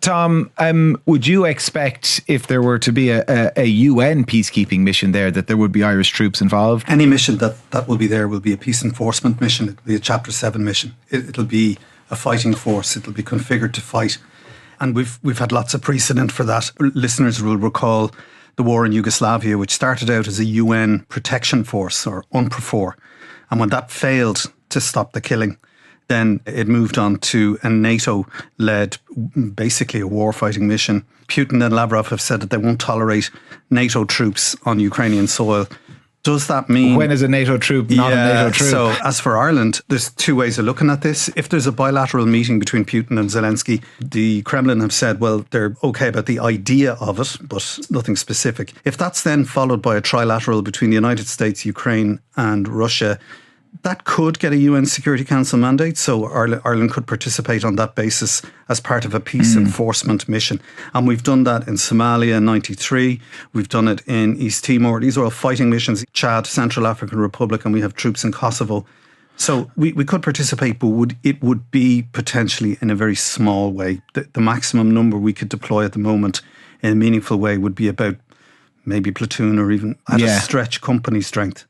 Tom, would you expect if there were to be a UN peacekeeping mission there that there would be Irish troops involved? Any mission that will be there will be a peace enforcement mission. It'll be a Chapter 7 mission. It'll be a fighting force. It'll be configured to fight. And we've had lots of precedent for that. Listeners will recall the war in Yugoslavia, which started out as a UN protection force, or UNPROFOR. And when that failed to stop the killing, then it moved on to a NATO-led, basically a war-fighting mission. Putin and Lavrov have said that they won't tolerate NATO troops on Ukrainian soil. Does that mean... When is a NATO troop not a NATO troop? So as for Ireland, there's two ways of looking at this. If there's a bilateral meeting between Putin and Zelensky, the Kremlin have said, well, they're okay about the idea of it, but nothing specific. If that's then followed by a trilateral between the United States, Ukraine and Russia, that could get a UN Security Council mandate, so Ireland could participate on that basis as part of a peace enforcement mission. And we've done that in Somalia in 93, we've done it in East Timor. These are all fighting missions, Chad, Central African Republic, and we have troops in Kosovo. So we could participate, but it would be potentially in a very small way. The maximum number we could deploy at the moment in a meaningful way would be about maybe platoon or even at a stretch company strength.